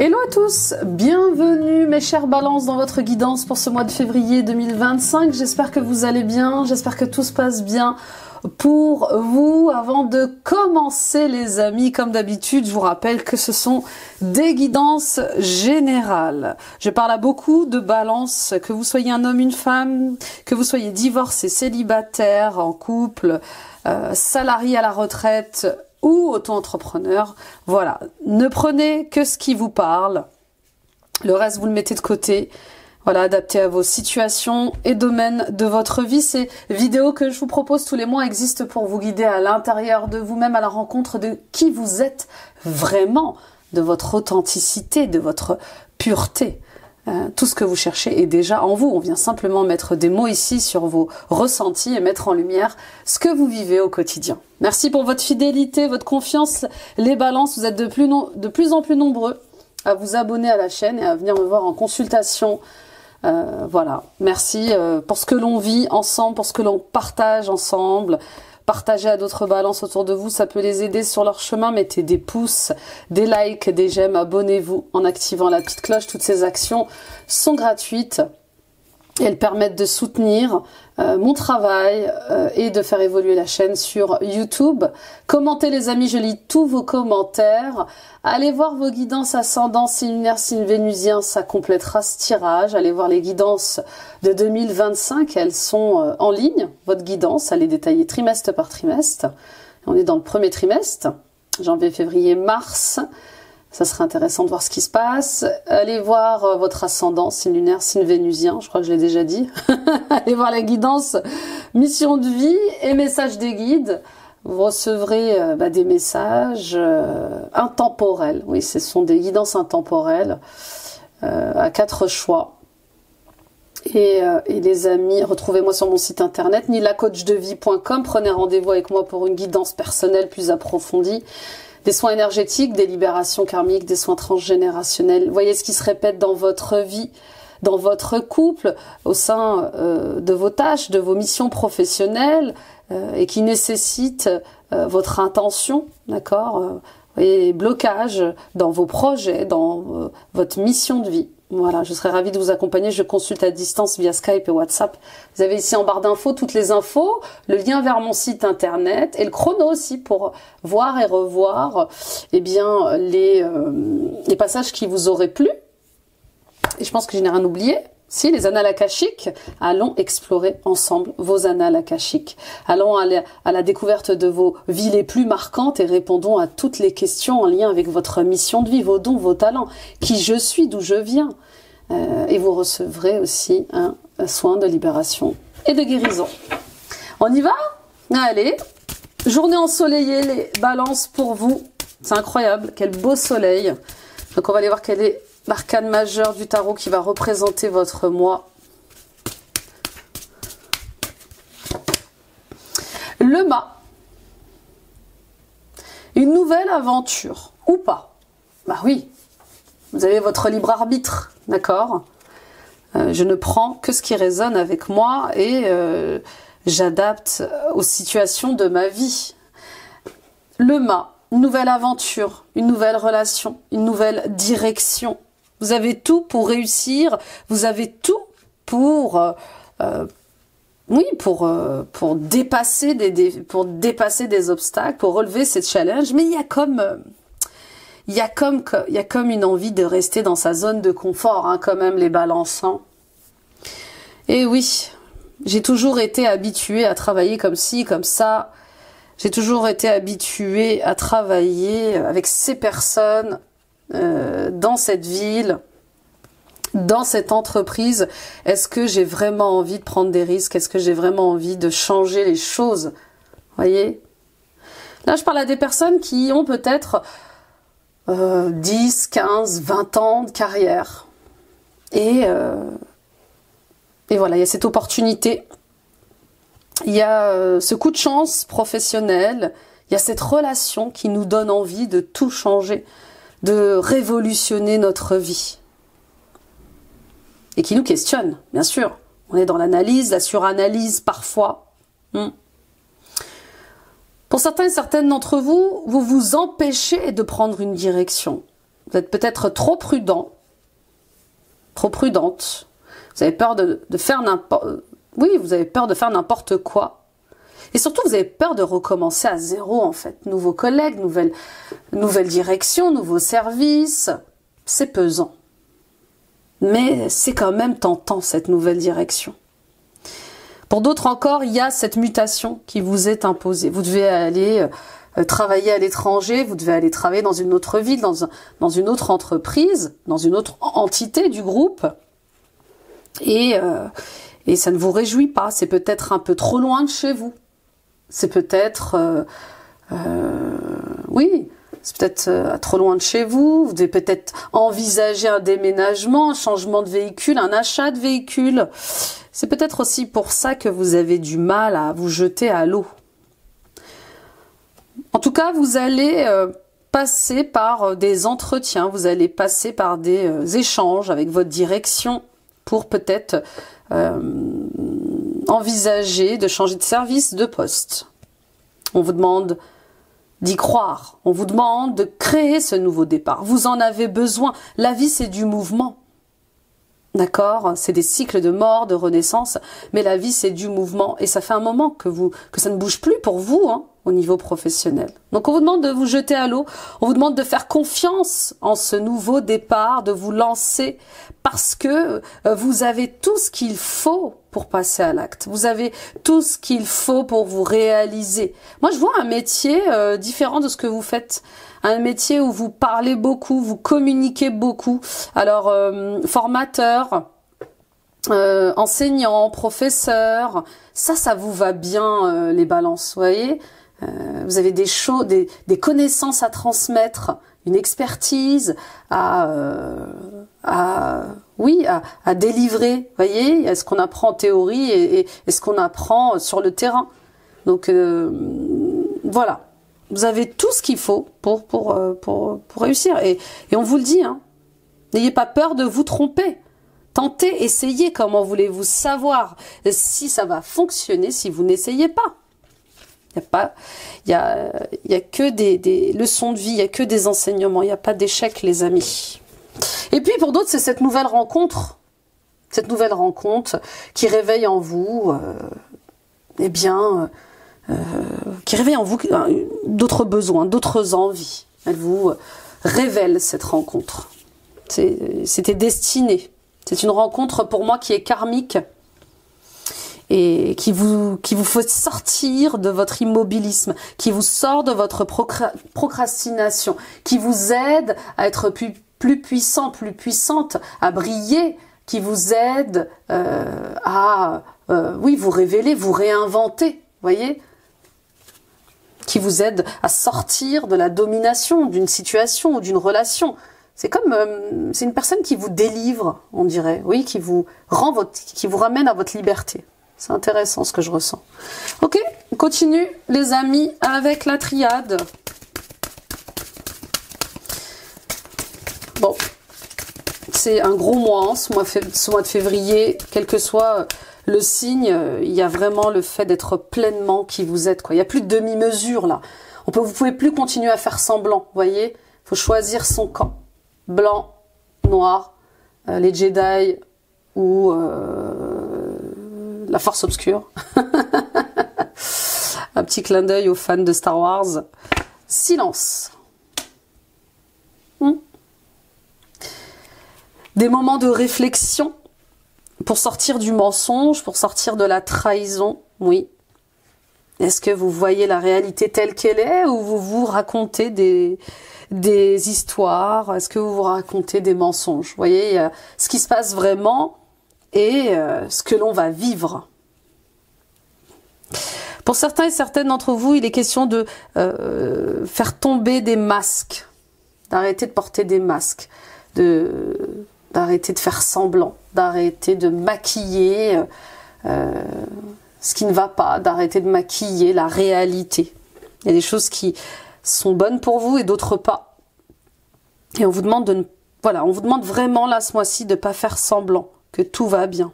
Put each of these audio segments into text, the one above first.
Hello à tous, bienvenue mes chers balances dans votre guidance pour ce mois de février 2025. J'espère que vous allez bien, j'espère que tout se passe bien pour vous. Avant de commencer les amis, comme d'habitude, je vous rappelle que ce sont des guidances générales. Je parle à beaucoup de balances, que vous soyez un homme, une femme, que vous soyez divorcé, célibataire, en couple, salarié à la retraite ou auto-entrepreneur. Voilà, ne prenez que ce qui vous parle. Le reste, vous le mettez de côté. Voilà, adapté à vos situations et domaines de votre vie. Ces vidéos que je vous propose tous les mois existent pour vous guider à l'intérieur de vous-même, à la rencontre de qui vous êtes vraiment, de votre authenticité, de votre pureté. Tout ce que vous cherchez est déjà en vous. On vient simplement mettre des mots ici sur vos ressentis et mettre en lumière ce que vous vivez au quotidien. Merci pour votre fidélité, votre confiance. Les balances, vous êtes de plus en plus nombreux à vous abonner à la chaîne et à venir me voir en consultation. Voilà, merci pour ce que l'on vit ensemble, pour ce que l'on partage ensemble. Partagez à d'autres balances autour de vous, ça peut les aider sur leur chemin. Mettez des pouces, des likes, des j'aime, abonnez-vous en activant la petite cloche. Toutes ces actions sont gratuites. Elles permettent de soutenir mon travail et de faire évoluer la chaîne sur YouTube. Commentez les amis, je lis tous vos commentaires. Allez voir vos guidances ascendant, signe lunaire, signe vénusien, ça complétera ce tirage. Allez voir les guidances de 2025, elles sont en ligne. Votre guidance, elle est détaillée trimestre par trimestre. On est dans le premier trimestre, janvier, février, mars. Ça serait intéressant de voir ce qui se passe. Allez voir votre ascendant, signe lunaire, signe vénusien, je crois que je l'ai déjà dit. Allez voir la guidance, mission de vie et message des guides. Vous recevrez des messages intemporels. Oui, ce sont des guidances intemporelles à 4 choix. Et les amis, retrouvez-moi sur mon site internet nilacoachdevie.com. Prenez rendez-vous avec moi pour une guidance personnelle plus approfondie. Des soins énergétiques, des libérations karmiques, des soins transgénérationnels. Voyez ce qui se répète dans votre vie, dans votre couple, au sein de vos tâches, de vos missions professionnelles et qui nécessitent votre intention, d'accord. Voyez les blocages dans vos projets, dans votre mission de vie. Voilà, je serais ravie de vous accompagner. Je consulte à distance via Skype et WhatsApp. Vous avez ici en barre d'infos toutes les infos, le lien vers mon site internet et le chrono aussi pour voir et revoir les passages qui vous auraient plu. Et je pense que je n'ai rien oublié. Si, les annales akashiques, allons explorer ensemble vos annales akashiques. Allons aller à la découverte de vos vies les plus marquantes et répondons à toutes les questions en lien avec votre mission de vie, vos dons, vos talents, qui je suis, d'où je viens. Et vous recevrez aussi un soin de libération et de guérison. On y va? Allez, journée ensoleillée, les balances pour vous. C'est incroyable, quel beau soleil. Donc on va aller voir quel est l'arcane majeur du tarot qui va représenter votre mois. Le mât. Une nouvelle aventure, ou pas. Bah oui, vous avez votre libre arbitre, d'accord. Je ne prends que ce qui résonne avec moi et j'adapte aux situations de ma vie. Le mât, une nouvelle aventure, une nouvelle relation, une nouvelle direction. Vous avez tout pour réussir, vous avez tout pour dépasser des obstacles, pour relever ces challenges, mais il y a comme une envie de rester dans sa zone de confort, hein, quand même, les balançants. Et oui, j'ai toujours été habituée à travailler comme ci, comme ça. J'ai toujours été habituée à travailler avec ces personnes, dans cette ville, dans cette entreprise. Est-ce que j'ai vraiment envie de prendre des risques? Est-ce que j'ai vraiment envie de changer les choses? Voyez? Là, je parle à des personnes qui ont peut-être 10, 15, 20 ans de carrière. Et voilà, il y a cette opportunité. Il y a ce coup de chance professionnel. Il y a cette relation qui nous donne envie de tout changer, de révolutionner notre vie. Et qui nous questionne, bien sûr. On est dans l'analyse, la suranalyse parfois. Pour certains et certaines d'entre vous, vous vous empêchez de prendre une direction. Vous êtes peut-être trop prudent, trop prudente. Vous avez peur de faire n'importe... Oui, vous avez peur de faire n'importe quoi. Et surtout, vous avez peur de recommencer à zéro, en fait. Nouveaux collègues, nouvelle direction, nouveaux services. C'est pesant. Mais c'est quand même tentant, cette nouvelle direction. Pour d'autres encore, il y a cette mutation qui vous est imposée. Vous devez aller travailler à l'étranger, vous devez aller travailler dans une autre ville, dans une autre entreprise, dans une autre entité du groupe. Et ça ne vous réjouit pas. C'est peut-être un peu trop loin de chez vous. C'est peut-être... oui, c'est peut-être trop loin de chez vous. Vous devez peut-être envisager un déménagement, un changement de véhicule, un achat de véhicule. C'est peut-être aussi pour ça que vous avez du mal à vous jeter à l'eau. En tout cas, vous allez passer par des entretiens, vous allez passer par des échanges avec votre direction pour peut-être envisager de changer de service, de poste. On vous demande d'y croire, on vous demande de créer ce nouveau départ. Vous en avez besoin. La vie, c'est du mouvement. D'accord? C'est des cycles de mort, de renaissance, mais la vie, c'est du mouvement. Et ça fait un moment que ça ne bouge plus pour vous, hein, au niveau professionnel. Donc on vous demande de vous jeter à l'eau, on vous demande de faire confiance en ce nouveau départ, de vous lancer, parce que vous avez tout ce qu'il faut pour passer à l'acte. Vous avez tout ce qu'il faut pour vous réaliser. Moi, je vois un métier différent de ce que vous faites. Un métier où vous parlez beaucoup, vous communiquez beaucoup. Alors, formateur, enseignant, professeur, ça vous va bien, les balances, vous voyez. Vous avez des connaissances à transmettre, une expertise à délivrer, vous voyez. Il y a ce qu'on apprend en théorie et ce qu'on apprend sur le terrain. Donc, voilà. Vous avez tout ce qu'il faut pour réussir. Et on vous le dit, hein. N'ayez pas peur de vous tromper. Tentez, essayez. Comment voulez-vous savoir si ça va fonctionner si vous n'essayez pas? Il y a que des leçons de vie, il y a que des enseignements, il n'y a pas d'échec, les amis. Et puis pour d'autres, c'est cette nouvelle rencontre qui réveille en vous, qui réveille en vous d'autres besoins, d'autres envies. Elle vous révèle cette rencontre. C'était destiné. C'est une rencontre pour moi qui est karmique et qui vous fait sortir de votre immobilisme, qui vous sort de votre procrastination, qui vous aide à être plus puissant, plus puissante, à briller, qui vous aide à vous révéler, vous réinventer, voyez, qui vous aide à sortir de la domination d'une situation ou d'une relation. C'est comme c'est une personne qui vous délivre, on dirait, oui, qui vous ramène à votre liberté. C'est intéressant ce que je ressens. Ok, on continue les amis avec la triade. Bon, c'est un gros mois, hein, ce mois de février, quel que soit le signe, il y a vraiment le fait d'être pleinement qui vous êtes, quoi. Il n'y a plus de demi-mesure là. Vous pouvez plus continuer à faire semblant, voyez. Il faut choisir son camp. Blanc, noir, les Jedi ou la Force obscure. Un petit clin d'œil aux fans de Star Wars. Silence. Des moments de réflexion pour sortir du mensonge, pour sortir de la trahison, oui. Est-ce que vous voyez la réalité telle qu'elle est ou vous vous racontez des histoires? Est-ce que vous vous racontez des mensonges? Vous voyez, il y a ce qui se passe vraiment et ce que l'on va vivre. Pour certains et certaines d'entre vous, il est question de faire tomber des masques, d'arrêter de porter des masques, d'arrêter de faire semblant, d'arrêter de maquiller ce qui ne va pas, d'arrêter de maquiller la réalité. Il y a des choses qui sont bonnes pour vous et d'autres pas. Et on vous demande on vous demande vraiment là ce mois-ci de ne pas faire semblant, que tout va bien.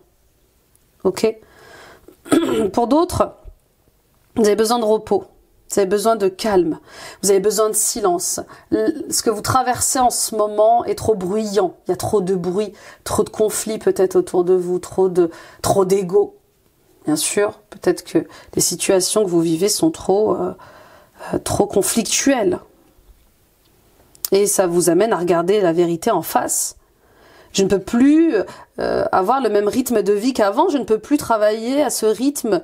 Ok? Pour d'autres, vous avez besoin de repos. Vous avez besoin de calme, vous avez besoin de silence. Ce que vous traversez en ce moment est trop bruyant. Il y a trop de bruit, trop de conflits peut-être autour de vous, trop d'ego. Bien sûr, peut-être que les situations que vous vivez sont trop conflictuelles. Et ça vous amène à regarder la vérité en face. Je ne peux plus avoir le même rythme de vie qu'avant, je ne peux plus travailler à ce rythme.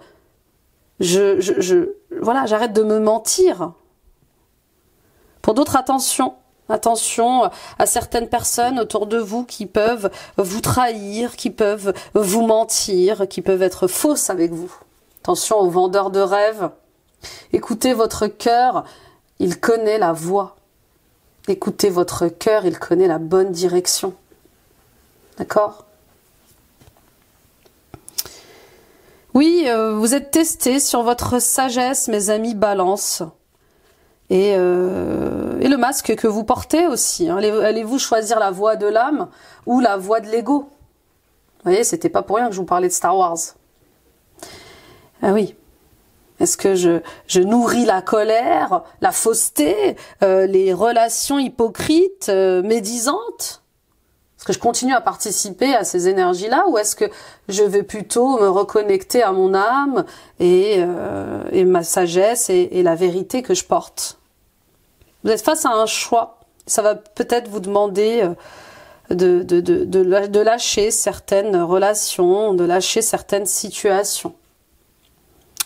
Voilà, j'arrête de me mentir. Pour d'autres, attention à certaines personnes autour de vous qui peuvent vous trahir, qui peuvent vous mentir, qui peuvent être fausses avec vous. Attention aux vendeurs de rêves. Écoutez votre cœur, il connaît la voie. Écoutez votre cœur, il connaît la bonne direction. D'accord ? Oui, vous êtes testés sur votre sagesse, mes amis Balance. Et le masque que vous portez aussi. Hein. Allez-vous choisir la voie de l'âme ou la voie de l'ego? Vous voyez, c'était pas pour rien que je vous parlais de Star Wars. Ah oui. Est-ce que je nourris la colère, la fausseté, les relations hypocrites, médisantes? Est-ce que je continue à participer à ces énergies-là ou est-ce que je vais plutôt me reconnecter à mon âme et ma sagesse et la vérité que je porte? Vous êtes face à un choix. Ça va peut-être vous demander de lâcher certaines relations, de lâcher certaines situations.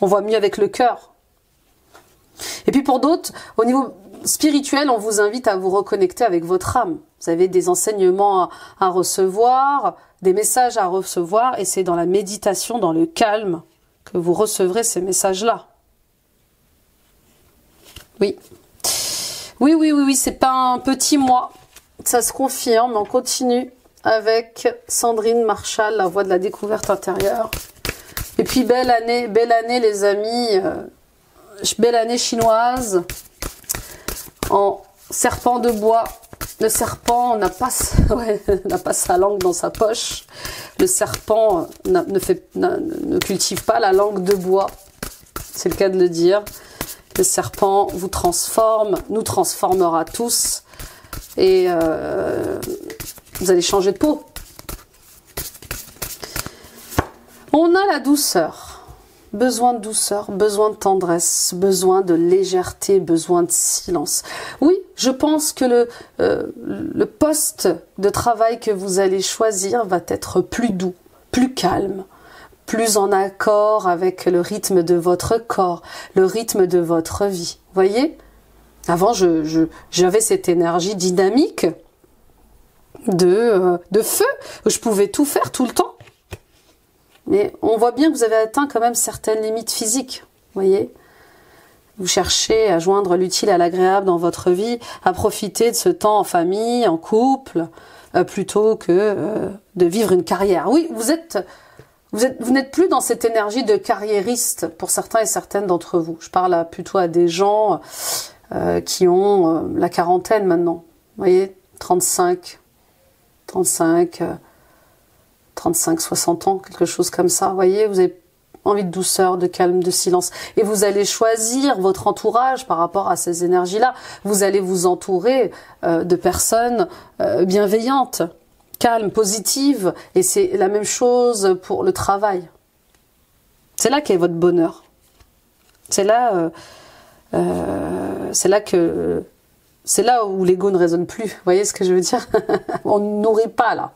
On voit mieux avec le cœur. Et puis pour d'autres, au niveau spirituel, on vous invite à vous reconnecter avec votre âme. Vous avez des enseignements à recevoir, des messages à recevoir, et c'est dans la méditation, dans le calme, que vous recevrez ces messages-là. Oui. Oui, c'est pas un petit mois. Ça se confirme, on continue avec Sandrine Marshall, la voix de la découverte intérieure. Et puis belle année les amis, belle année chinoise, en serpent de bois. Le serpent n'a pas sa langue dans sa poche. Le serpent ne cultive pas la langue de bois. C'est le cas de le dire. Le serpent vous transforme, nous transformera tous. Et vous allez changer de peau. On a la douceur. Besoin de douceur, besoin de tendresse, besoin de légèreté, besoin de silence. Oui, je pense que le poste de travail que vous allez choisir va être plus doux, plus calme, plus en accord avec le rythme de votre corps, le rythme de votre vie. Vous voyez ? Avant, j'avais cette énergie dynamique de feu, où je pouvais tout faire tout le temps. Mais on voit bien que vous avez atteint quand même certaines limites physiques, vous voyez. Vous cherchez à joindre l'utile à l'agréable dans votre vie, à profiter de ce temps en famille, en couple, plutôt que de vivre une carrière. Oui, vous n'êtes plus dans cette énergie de carriériste pour certains et certaines d'entre vous. Je parle plutôt à des gens qui ont la quarantaine maintenant. Vous voyez, 35, 60 ans, quelque chose comme ça. Vous voyez, vous avez envie de douceur, de calme, de silence. Et vous allez choisir votre entourage par rapport à ces énergies-là. Vous allez vous entourer de personnes bienveillantes, calmes, positives. Et c'est la même chose pour le travail. C'est là qu'est votre bonheur. C'est là où l'ego ne résonne plus. Vous voyez ce que je veux dire? On ne nourrit pas là.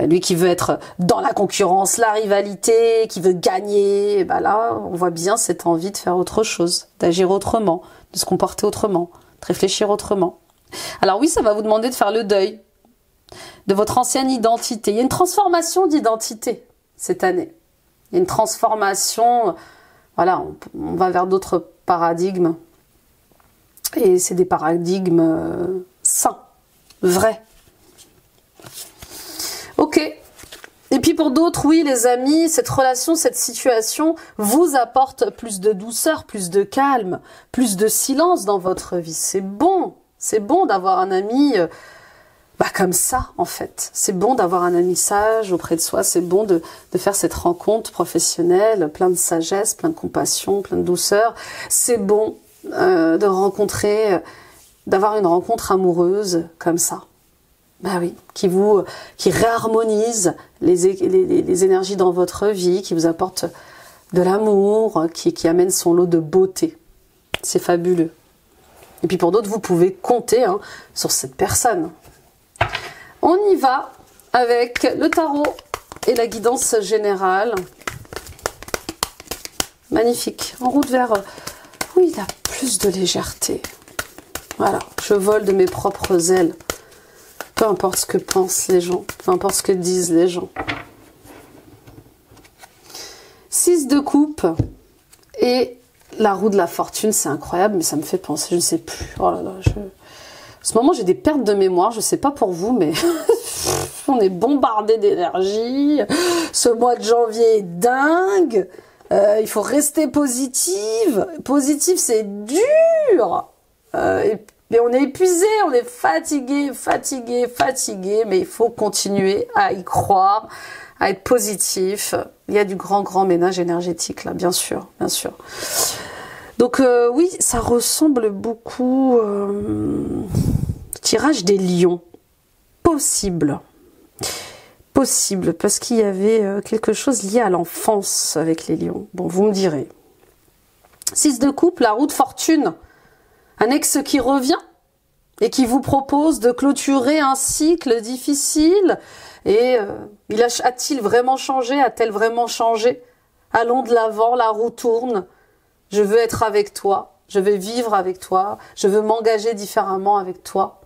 Lui qui veut être dans la concurrence, la rivalité, qui veut gagner, ben là, on voit bien cette envie de faire autre chose, d'agir autrement, de se comporter autrement, de réfléchir autrement. Alors oui, ça va vous demander de faire le deuil de votre ancienne identité. Il y a une transformation d'identité cette année. Il y a une transformation, voilà, on va vers d'autres paradigmes. Et c'est des paradigmes sains, vrais. Ok. Et puis pour d'autres, oui les amis, cette relation, cette situation vous apporte plus de douceur, plus de calme, plus de silence dans votre vie. C'est bon d'avoir un ami comme ça, en fait. C'est bon d'avoir un ami sage auprès de soi, c'est bon de faire cette rencontre professionnelle, plein de sagesse, plein de compassion, plein de douceur. C'est bon de rencontrer, d'avoir une rencontre amoureuse comme ça. Bah oui, qui réharmonise les énergies dans votre vie, qui vous apporte de l'amour, qui amène son lot de beauté. C'est fabuleux. Et puis pour d'autres, vous pouvez compter sur cette personne. On y va avec le tarot et la guidance générale. Magnifique. En route vers... oui, il a plus de légèreté. Voilà, je vole de mes propres ailes. Peu importe ce que pensent les gens, peu importe ce que disent les gens. 6 de coupe et la roue de la fortune, c'est incroyable, mais ça me fait penser, je ne sais plus. Oh là là, en ce moment, j'ai des pertes de mémoire, je ne sais pas pour vous, mais on est bombardé d'énergie. Ce mois de janvier est dingue. Il faut rester positive. Positive, c'est dur. Mais on est épuisé, on est fatigué, mais il faut continuer à y croire, à être positif. Il y a du grand ménage énergétique là, bien sûr, bien sûr. Donc oui, ça ressemble beaucoup au tirage des lions. Possible, parce qu'il y avait quelque chose lié à l'enfance avec les lions. Bon, vous me direz. 6 de coupe, la roue de fortune. Un ex qui revient et qui vous propose de clôturer un cycle difficile. Et a-t-il vraiment changé? A-t-elle vraiment changé? Allons de l'avant, la roue tourne. Je veux être avec toi. Je veux vivre avec toi. Je veux m'engager différemment avec toi.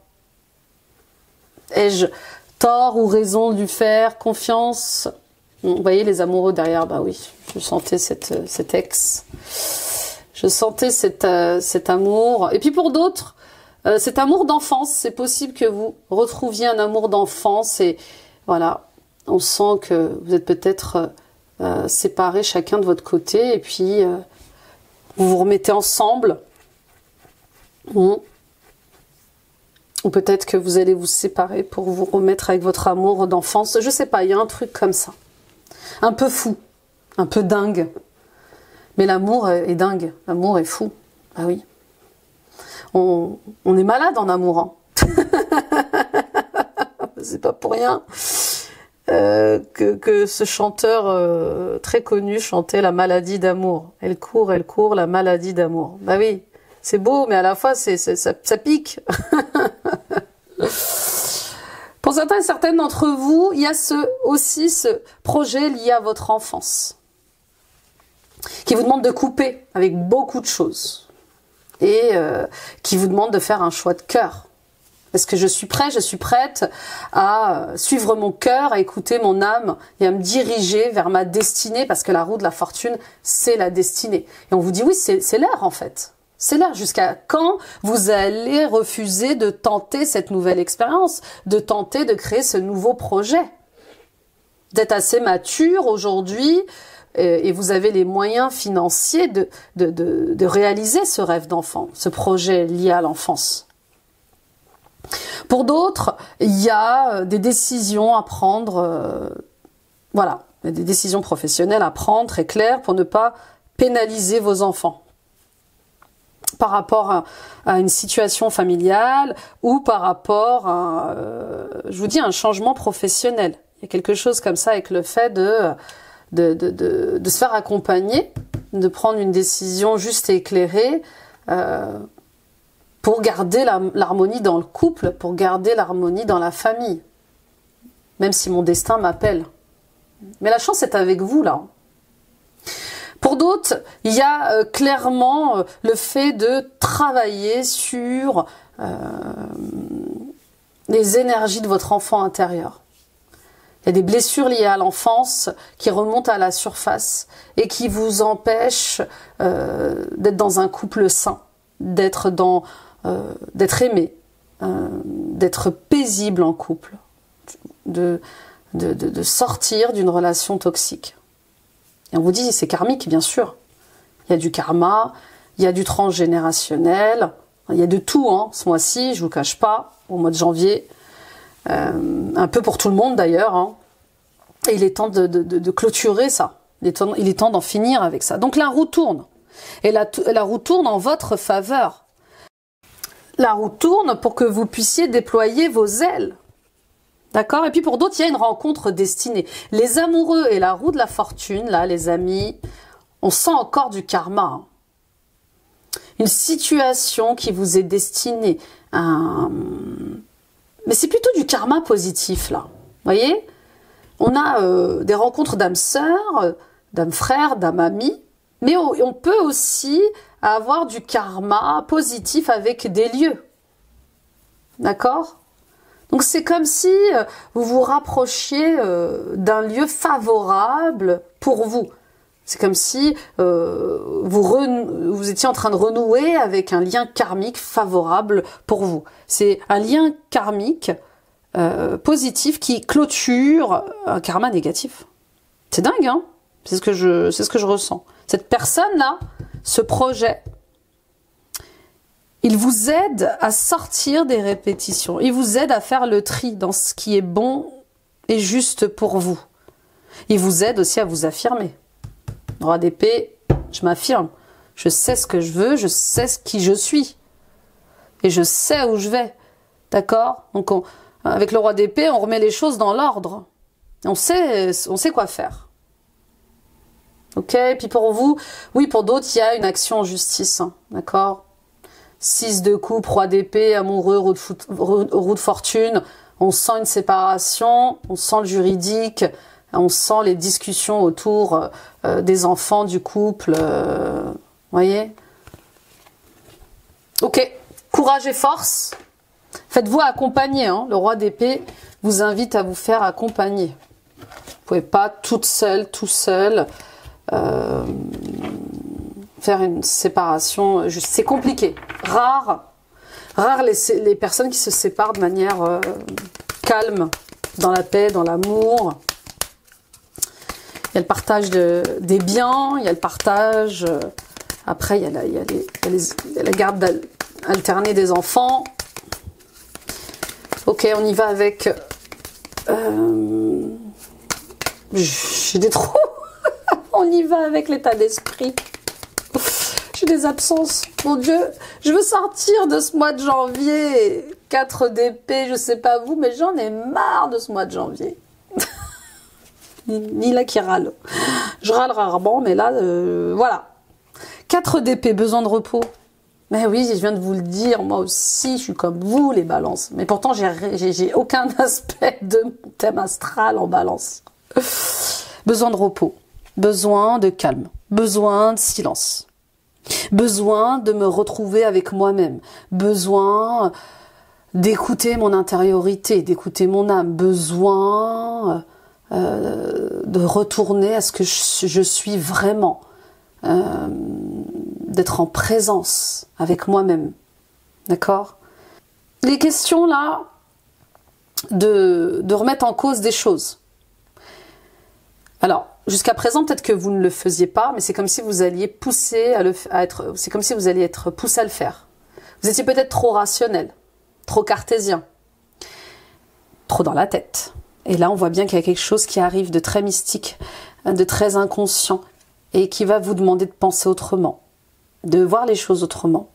Ai-je tort ou raison de lui faire confiance? Vous voyez les amoureux derrière? Bah oui, je sentais cet ex. Je sentais cet amour. Et puis pour d'autres, cet amour d'enfance, c'est possible que vous retrouviez un amour d'enfance. Et voilà, on sent que vous êtes peut-être séparés chacun de votre côté. Et puis, vous vous remettez ensemble. Ou peut-être que vous allez vous séparer pour vous remettre avec votre amour d'enfance. Je sais pas, il y a un truc comme ça. Un peu fou, un peu dingue. Mais l'amour est dingue, l'amour est fou. Ah oui. On est malade en amour. Hein. C'est pas pour rien que ce chanteur très connu chantait la maladie d'amour. Elle court, la maladie d'amour. Bah oui, c'est beau, mais à la fois ça pique. Pour certains et certaines d'entre vous, il y a aussi ce projet lié à votre enfance, qui vous demande de couper avec beaucoup de choses et qui vous demande de faire un choix de cœur. Est-ce que je suis prête à suivre mon cœur, à écouter mon âme et à me diriger vers ma destinée, parce que la roue de la fortune, c'est la destinée. Et on vous dit oui, c'est l'heure en fait. C'est l'heure. Jusqu'à quand vous allez refuser de tenter cette nouvelle expérience, de tenter de créer ce nouveau projet? D'être assez mature aujourd'hui, et vous avez les moyens financiers de réaliser ce rêve d'enfant, ce projet lié à l'enfance. Pour d'autres, il y a des décisions à prendre, voilà, des décisions professionnelles à prendre, très claires, pour ne pas pénaliser vos enfants par rapport à une situation familiale ou par rapport à, je vous dis, un changement professionnel. Il y a quelque chose comme ça avec le fait de se faire accompagner, de prendre une décision juste et éclairée pour garder l'harmonie dans le couple, pour garder l'harmonie dans la famille. Même si mon destin m'appelle. Mais la chance est avec vous, là. Pour d'autres, il y a clairement le fait de travailler sur les énergies de votre enfant intérieur. Il y a des blessures liées à l'enfance qui remontent à la surface et qui vous empêchent d'être dans un couple sain, d'être aimé, d'être paisible en couple, de sortir d'une relation toxique. Et on vous dit, c'est karmique, bien sûr. Il y a du karma, il y a du transgénérationnel, il y a de tout, hein, ce mois-ci, je vous cache pas, au mois de janvier. un peu pour tout le monde d'ailleurs, hein. Et il est temps de clôturer ça. Il est temps d'en finir avec ça. Donc la roue tourne. Et la roue tourne en votre faveur. La roue tourne pour que vous puissiez déployer vos ailes. D'accord? Et puis pour d'autres, il y a une rencontre destinée. Les amoureux et la roue de la fortune, là, les amis, on sent encore du karma, hein. Une situation qui vous est destinée. Mais c'est plutôt du karma positif, là. Vous voyez? On a des rencontres d'âmes sœurs, d'âmes frères, d'âmes amis. Mais on peut aussi avoir du karma positif avec des lieux. D'accord? Donc c'est comme si vous vous rapprochiez d'un lieu favorable pour vous. C'est comme si vous étiez en train de renouer avec un lien karmique favorable pour vous. C'est un lien karmique positif qui clôture un karma négatif. C'est dingue, hein? C'est ce que je ressens. Cette personne-là, ce projet, il vous aide à sortir des répétitions. Il vous aide à faire le tri dans ce qui est bon et juste pour vous. Il vous aide aussi à vous affirmer. Roi d'épée, je m'affirme. Je sais ce que je veux, je sais qui je suis. Et je sais où je vais. D'accord? Donc, avec le roi d'épée, on remet les choses dans l'ordre. On sait quoi faire. Ok? Puis pour vous, oui, pour d'autres, il y a une action en justice. Hein, d'accord? 6 de coupe, roi d'épée, amoureux, roue de fortune. On sent une séparation, on sent le juridique, on sent les discussions autour des enfants, du couple. Voyez? Ok, courage et force. Faites-vous accompagner. Hein. Le roi d'épée vous invite à vous faire accompagner. Vous pouvez pas toute seule, tout seul faire une séparation. C'est compliqué. Rare les personnes qui se séparent de manière calme, dans la paix, dans l'amour. Il y a le partage des biens, il y a le partage... après, il y a la garde alternée des enfants. Ok, on y va avec... j'ai des trous. On y va avec l'état d'esprit. J'ai des absences. Mon Dieu, je veux sortir de ce mois de janvier. 4 d'épée, je sais pas vous, mais j'en ai marre de ce mois de janvier. Ni là qui râle. Je râle rarement, mais là, voilà. 4 d'épée, besoin de repos. Mais oui, je viens de vous le dire, moi aussi, je suis comme vous, les balances. Mais pourtant, j'ai aucun aspect de mon thème astral en balance. Besoin de repos, besoin de calme, besoin de silence, besoin de me retrouver avec moi-même, besoin d'écouter mon intériorité, d'écouter mon âme, besoin de retourner à ce que je suis vraiment. D'être en présence avec moi-même. D'accord? Les questions là, de remettre en cause des choses. Alors, jusqu'à présent, peut-être que vous ne le faisiez pas, mais c'est comme si vous alliez pousser c'est comme si vous alliez être poussé à le faire. Vous étiez peut-être trop rationnel, trop cartésien, trop dans la tête. Et là, on voit bien qu'il y a quelque chose qui arrive de très mystique, de très inconscient, et qui va vous demander de penser autrement, de voir les choses autrement,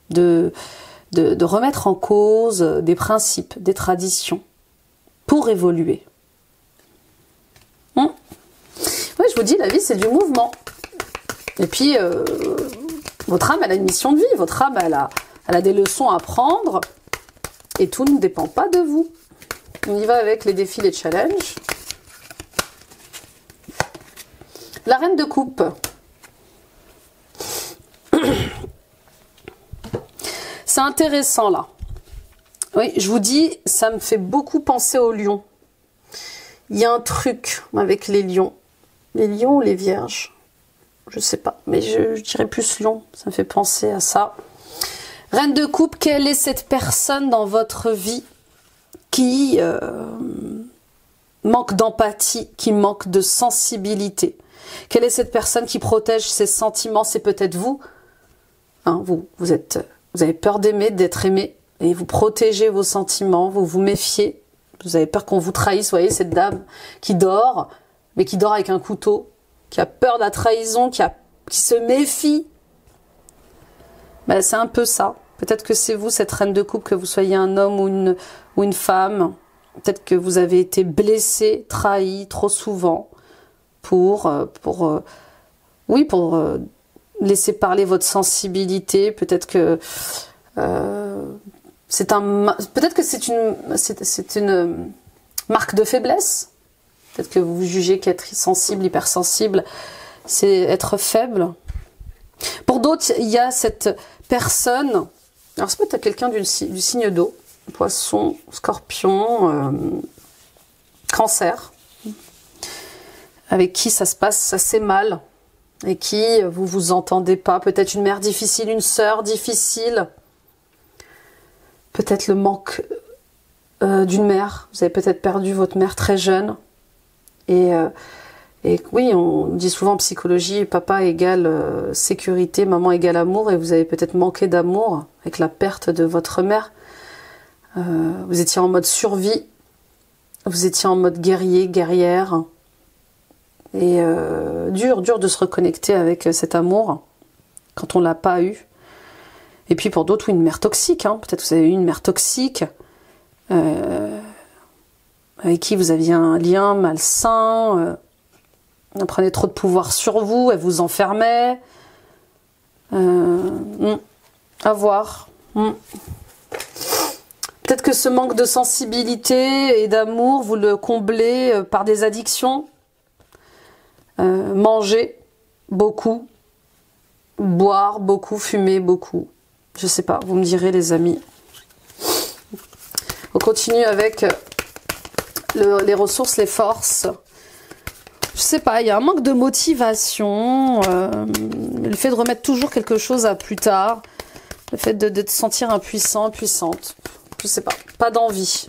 de remettre en cause des principes, des traditions, pour évoluer. Oui, je vous dis, la vie, c'est du mouvement. Et puis, votre âme, elle a une mission de vie, votre âme, elle a des leçons à prendre, et tout ne dépend pas de vous. On y va avec les défis, les challenges. La reine de coupe. C'est intéressant là. Oui, je vous dis, ça me fait beaucoup penser aux lions. Il y a un truc avec les lions. Les lions ou les vierges? Je sais pas, mais je dirais plus lion. Ça me fait penser à ça. Reine de coupe, quelle est cette personne dans votre vie qui manque d'empathie, qui manque de sensibilité? Quelle est cette personne qui protège ses sentiments? C'est peut-être vous. Hein, vous avez peur d'aimer, d'être aimé, et vous protégez vos sentiments, vous vous méfiez. Vous avez peur qu'on vous trahisse, vous voyez, cette dame qui dort, mais qui dort avec un couteau, qui a peur de la trahison, qui se méfie. Ben, c'est un peu ça. Peut-être que c'est vous, cette reine de coupe, que vous soyez un homme ou une femme. Peut-être que vous avez été blessé, trahi trop souvent pour laisser parler votre sensibilité. Peut-être que peut-être que c'est une marque de faiblesse. Peut-être que vous jugez qu'être sensible, hypersensible, c'est être faible. Pour d'autres, il y a cette personne, alors c'est peut-être quelqu'un du signe d'eau, Poisson, Scorpion, Cancer, avec qui ça se passe assez mal, et qui vous vous entendez pas. Peut-être une mère difficile, une sœur difficile, peut-être le manque d'une mère. Vous avez peut-être perdu votre mère très jeune. Et oui, on dit souvent en psychologie, papa égale sécurité, maman égale amour, et vous avez peut-être manqué d'amour avec la perte de votre mère. Vous étiez en mode survie, vous étiez en mode guerrier, guerrière, et dur de se reconnecter avec cet amour quand on l'a pas eu. Et puis pour d'autres, oui, une mère toxique, hein. Peut-être que vous avez eu une mère toxique, avec qui vous aviez un lien malsain, elle prenait trop de pouvoir sur vous, elle vous enfermait. À voir. Peut-être que ce manque de sensibilité et d'amour, vous le comblez par des addictions. Manger beaucoup, boire beaucoup, fumer beaucoup. Je sais pas, vous me direz les amis. On continue avec les ressources, les forces. Je sais pas, il y a un manque de motivation, le fait de remettre toujours quelque chose à plus tard, le fait de te sentir impuissant, impuissante. Je sais pas d'envie.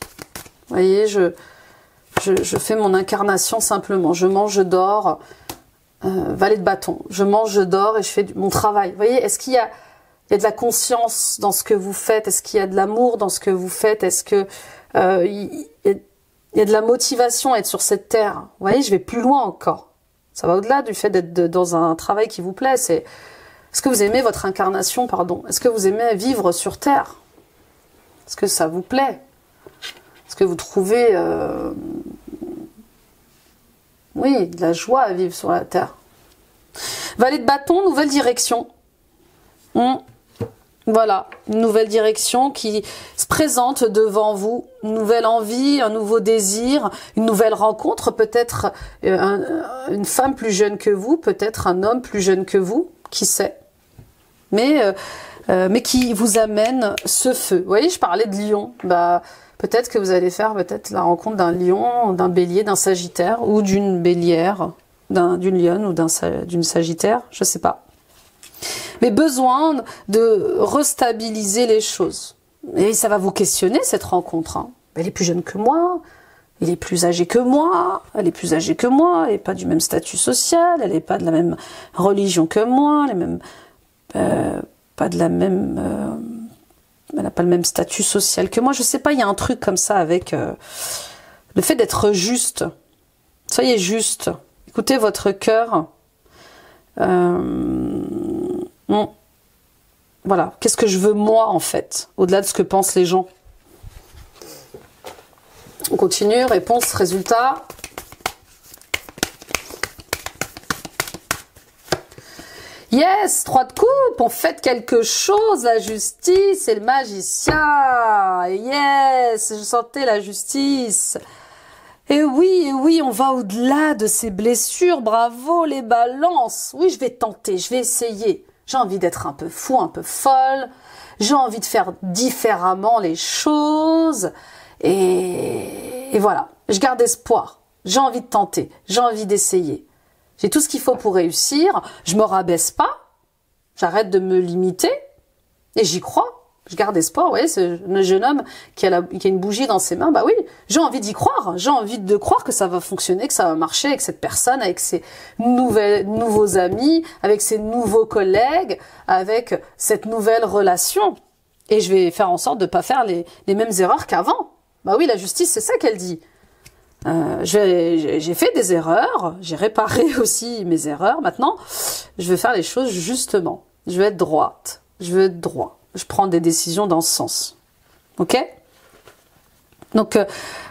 Vous voyez, je fais mon incarnation simplement. Je mange, je dors, valet de bâton. Je mange, je dors et je fais mon travail. Vous voyez, est-ce qu'il y a de la conscience dans ce que vous faites? Est-ce qu'il y a de l'amour dans ce que vous faites? Est-ce que il y a de la motivation à être sur cette terre? Vous voyez, je vais plus loin encore. Ça va au-delà du fait d'être dans un travail qui vous plaît. Est-ce que vous aimez votre incarnation, pardon? Est-ce que vous aimez vivre sur terre? Est-ce que ça vous plaît? Est-ce que vous trouvez oui, de la joie à vivre sur la terre? Valet de bâton, nouvelle direction. Voilà, une nouvelle direction qui se présente devant vous, une nouvelle envie, un nouveau désir, une nouvelle rencontre, peut-être une femme plus jeune que vous, peut-être un homme plus jeune que vous, qui sait. Mais qui vous amène ce feu. Vous voyez, je parlais de lion. Bah, peut-être que vous allez faire peut-être la rencontre d'un lion, d'un bélier, d'un sagittaire, ou d'une bélière, d'une lionne ou d'une sagittaire, je sais pas. Mais besoin de restabiliser les choses. Et ça va vous questionner, cette rencontre. Hein. Elle est plus jeune que moi, il est plus âgé que moi, elle est plus âgée que moi, elle n'est pas du même statut social, elle n'est pas de la même religion que moi, elle n'a pas le même statut social que moi. Je sais pas, il y a un truc comme ça avec le fait d'être juste. Soyez juste. Écoutez votre cœur. Voilà, qu'est-ce que je veux moi en fait, au-delà de ce que pensent les gens. On continue, réponse, résultat. Yes, 3 de coupe, on fait quelque chose, la justice et le magicien. Yes, je sentais la justice. Et oui, on va au-delà de ces blessures, bravo les balances. Oui, je vais tenter, je vais essayer. J'ai envie d'être un peu fou, un peu folle. J'ai envie de faire différemment les choses. Et voilà, je garde espoir. J'ai envie de tenter, j'ai envie d'essayer. J'ai tout ce qu'il faut pour réussir. Je me rabaisse pas. J'arrête de me limiter. Et j'y crois. Je garde espoir. Vous voyez, ce jeune homme qui a une bougie dans ses mains, bah oui, j'ai envie d'y croire. J'ai envie de croire que ça va fonctionner, que ça va marcher avec cette personne, avec ses nouveaux amis, avec ses nouveaux collègues, avec cette nouvelle relation. Et je vais faire en sorte de ne pas faire les mêmes erreurs qu'avant. Bah oui, la justice, c'est ça qu'elle dit. J'ai fait des erreurs, j'ai réparé aussi mes erreurs. Maintenant, je vais faire les choses justement. Je vais être droite, je vais être droit. Je prends des décisions dans ce sens. Ok? Donc,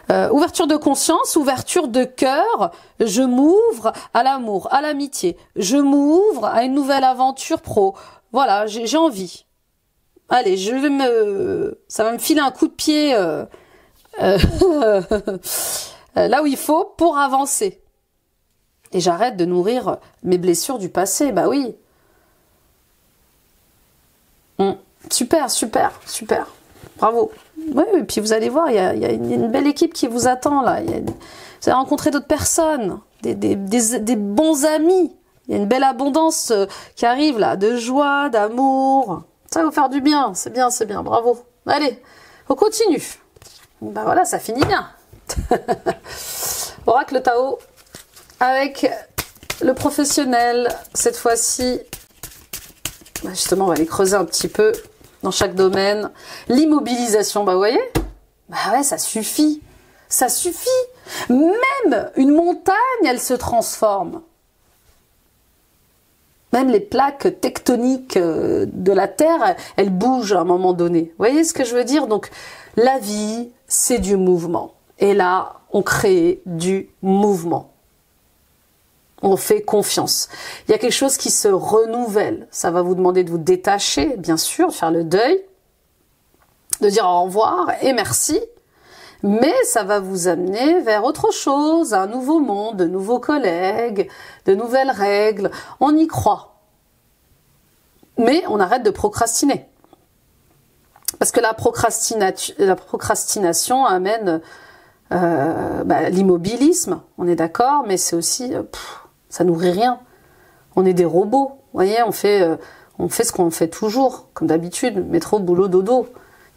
ouverture de conscience, ouverture de cœur, je m'ouvre à l'amour, à l'amitié. Je m'ouvre à une nouvelle aventure pro. Voilà, j'ai envie. Allez, ça va me filer un coup de pied là où il faut pour avancer. Et j'arrête de nourrir mes blessures du passé. Bah oui. Super, super, super. Bravo. Oui, et puis vous allez voir, il y a une belle équipe qui vous attend là. Vous allez rencontrer d'autres personnes, des bons amis. Il y a une belle abondance qui arrive là, de joie, d'amour. Ça va vous faire du bien, c'est bien, bravo. Allez, on continue. Ben voilà, ça finit bien. Oracle Tao avec le professionnel. Cette fois-ci, justement, on va aller creuser un petit peu dans chaque domaine. L'immobilisation, bah vous voyez, bah ouais, ça suffit. Ça suffit. Même une montagne, elle se transforme. Même les plaques tectoniques de la Terre, elles bougent à un moment donné. Vous voyez ce que je veux dire? Donc, la vie, c'est du mouvement. Et là, on crée du mouvement. On fait confiance. Il y a quelque chose qui se renouvelle. Ça va vous demander de vous détacher, bien sûr, de faire le deuil, de dire au revoir et merci. Mais ça va vous amener vers autre chose, un nouveau monde, de nouveaux collègues, de nouvelles règles. On y croit. Mais on arrête de procrastiner. Parce que la procrastination amène l'immobilisme, on est d'accord, mais c'est aussi, ça nourrit rien. On est des robots, vous voyez, on fait ce qu'on fait toujours, comme d'habitude, métro, boulot, dodo.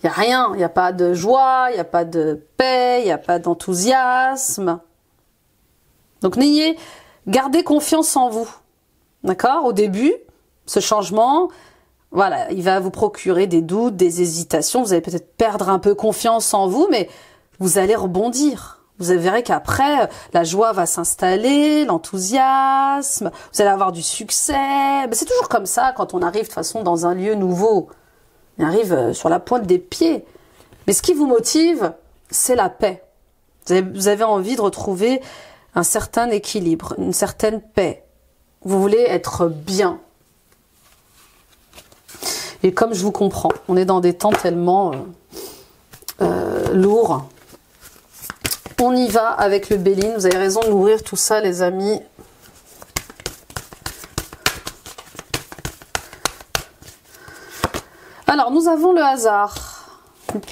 Il n'y a rien, il n'y a pas de joie, il n'y a pas de paix, il n'y a pas d'enthousiasme. Donc gardez confiance en vous, d'accord? Au début, ce changement, voilà, il va vous procurer des doutes, des hésitations, vous allez peut-être perdre un peu confiance en vous, mais vous allez rebondir. Vous verrez qu'après, la joie va s'installer, l'enthousiasme, vous allez avoir du succès. C'est toujours comme ça quand on arrive de toute façon dans un lieu nouveau. On arrive sur la pointe des pieds. Mais ce qui vous motive, c'est la paix. Vous avez envie de retrouver un certain équilibre, une certaine paix. Vous voulez être bien. Et comme je vous comprends, on est dans des temps tellement lourds. On y va avec le Béline. Vous avez raison de nourrir tout ça, les amis. Alors, nous avons le hasard.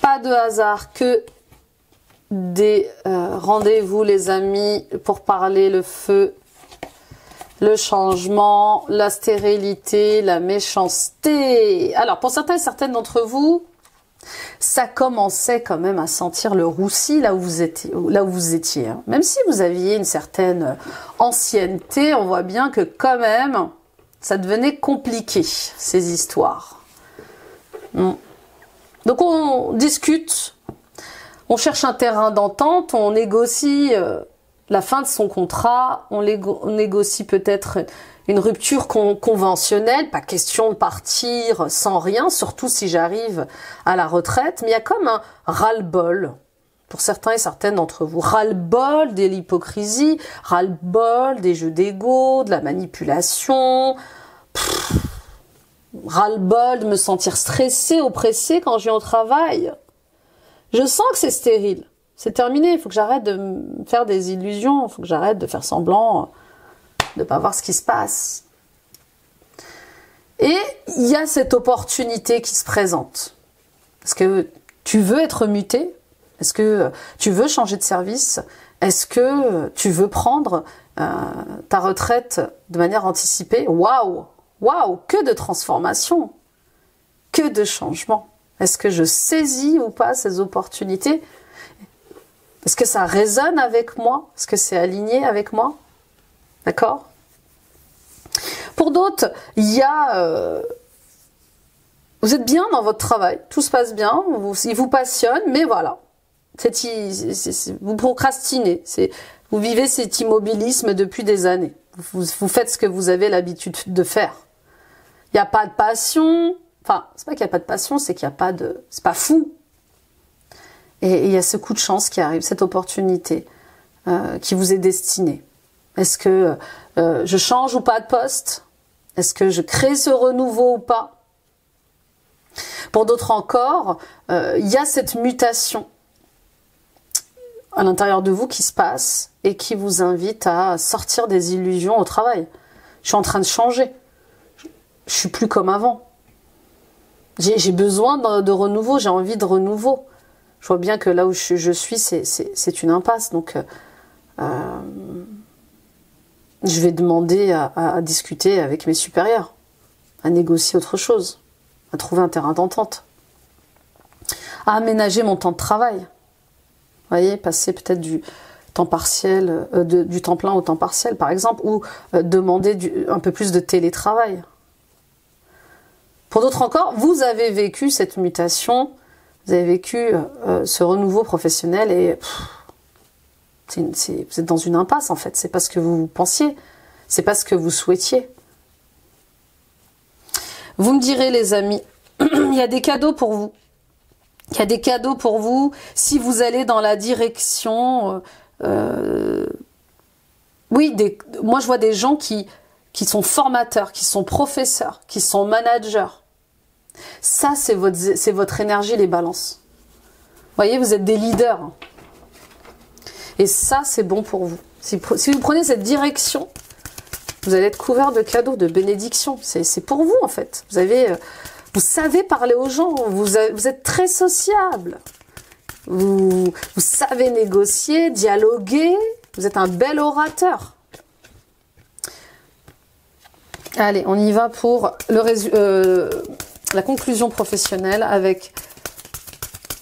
Pas de hasard, que des rendez-vous, les amis, pour parler le feu, le changement, la stérilité, la méchanceté. Alors, pour certains et certaines d'entre vous, ça commençait quand même à sentir le roussi là où vous étiez. Hein. Même si vous aviez une certaine ancienneté, on voit bien que quand même, ça devenait compliqué, ces histoires. Donc on discute, on cherche un terrain d'entente, on négocie la fin de son contrat, on négocie peut-être une rupture conventionnelle, pas question de partir sans rien, surtout si j'arrive à la retraite, mais il y a comme un ras-le-bol pour certains et certaines d'entre vous. Ras-le-bol de l'hypocrisie, ras-le-bol des jeux d'ego, de la manipulation, ras-le-bol de me sentir stressée, oppressée quand je viens au travail. Je sens que c'est stérile, c'est terminé, il faut que j'arrête de me faire des illusions, il faut que j'arrête de faire semblant de ne pas voir ce qui se passe. Et il y a cette opportunité qui se présente. Est-ce que tu veux être muté? Est-ce que tu veux changer de service? Est-ce que tu veux prendre ta retraite de manière anticipée? Waouh! Waouh! Que de transformation! Que de changement! Est-ce que je saisis ou pas ces opportunités? Est-ce que ça résonne avec moi? Est-ce que c'est aligné avec moi? D'accord? Pour d'autres, il y a... vous êtes bien dans votre travail, tout se passe bien, il vous passionne, mais voilà. Vous procrastinez. Vous vivez cet immobilisme depuis des années. Vous faites ce que vous avez l'habitude de faire. Il n'y a pas de passion. Enfin, c'est pas qu'il n'y a pas de passion, c'est qu'il n'y a pas de... C'est pas fou. Et il y a ce coup de chance qui arrive, cette opportunité qui vous est destinée. Est-ce que je change ou pas de poste? Est-ce que je crée ce renouveau ou pas? Pour d'autres encore, il y a cette mutation à l'intérieur de vous qui se passe et qui vous invite à sortir des illusions au travail. Je suis en train de changer. Je suis plus comme avant. J'ai besoin de renouveau, j'ai envie de renouveau. Je vois bien que là où je suis, c'est une impasse. Donc, je vais demander à discuter avec mes supérieurs, à négocier autre chose, à trouver un terrain d'entente, à aménager mon temps de travail. Vous voyez, passer peut-être du temps partiel, du temps plein au temps partiel, par exemple, ou demander un peu plus de télétravail. Pour d'autres encore, vous avez vécu cette mutation, vous avez vécu ce renouveau professionnel et vous êtes dans une impasse en fait. C'est pas ce que vous pensiez, c'est pas ce que vous souhaitiez. Vous me direz les amis, il y a des cadeaux pour vous. Il y a des cadeaux pour vous si vous allez dans la direction... oui, moi je vois des gens qui sont formateurs, qui sont professeurs, qui sont managers. Ça, c'est votre énergie, les balances. Vous voyez, vous êtes des leaders. Et ça, c'est bon pour vous. Si vous prenez cette direction, vous allez être couvert de cadeaux, de bénédictions. C'est pour vous, en fait. Vous savez parler aux gens. Vous êtes très sociable. Vous savez négocier, dialoguer. Vous êtes un bel orateur. Allez, on y va pour la conclusion professionnelle avec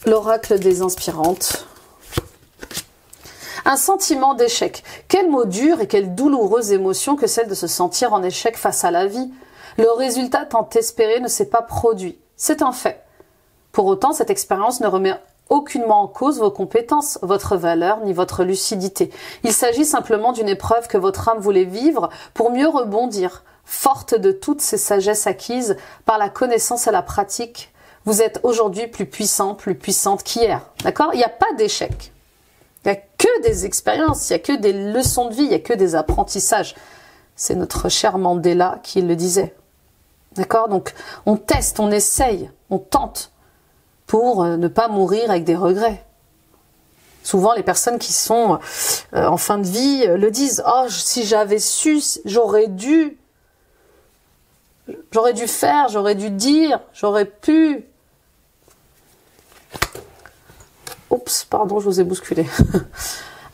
l'oracle des inspirantes. Un sentiment d'échec. Quel mot dur et quelle douloureuse émotion que celle de se sentir en échec face à la vie. Le résultat tant espéré ne s'est pas produit. C'est un fait. Pour autant, cette expérience ne remet aucunement en cause vos compétences, votre valeur, ni votre lucidité. Il s'agit simplement d'une épreuve que votre âme voulait vivre pour mieux rebondir. Forte de toutes ces sagesses acquises par la connaissance et la pratique, vous êtes aujourd'hui plus puissant, plus puissante qu'hier. D'accord? Il n'y a pas d'échec. Il n'y a que des expériences, il n'y a que des leçons de vie, il n'y a que des apprentissages. C'est notre cher Mandela qui le disait. D'accord? Donc, on teste, on essaye, on tente pour ne pas mourir avec des regrets. Souvent, les personnes qui sont en fin de vie le disent. « Oh, si j'avais su, j'aurais dû faire, j'aurais dû dire, j'aurais pu. » Oups, pardon, je vous ai bousculé.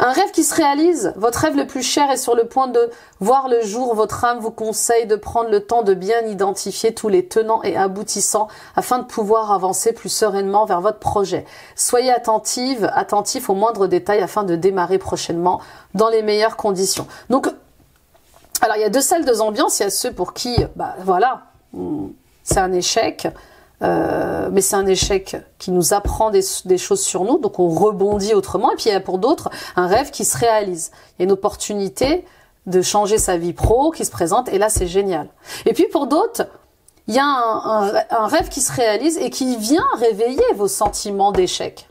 Un rêve qui se réalise, votre rêve le plus cher est sur le point de voir le jour. Votre âme vous conseille de prendre le temps de bien identifier tous les tenants et aboutissants afin de pouvoir avancer plus sereinement vers votre projet. Soyez attentif aux moindres détails afin de démarrer prochainement dans les meilleures conditions. Donc, alors il y a deux salles, deux ambiances. Il y a ceux pour qui, voilà, c'est un échec. Mais c'est un échec qui nous apprend des choses sur nous, donc on rebondit autrement. Et puis il y a pour d'autres un rêve qui se réalise. Il y a une opportunité de changer sa vie pro qui se présente, et là c'est génial. Et puis pour d'autres, il y a un rêve qui se réalise et qui vient réveiller vos sentiments d'échec.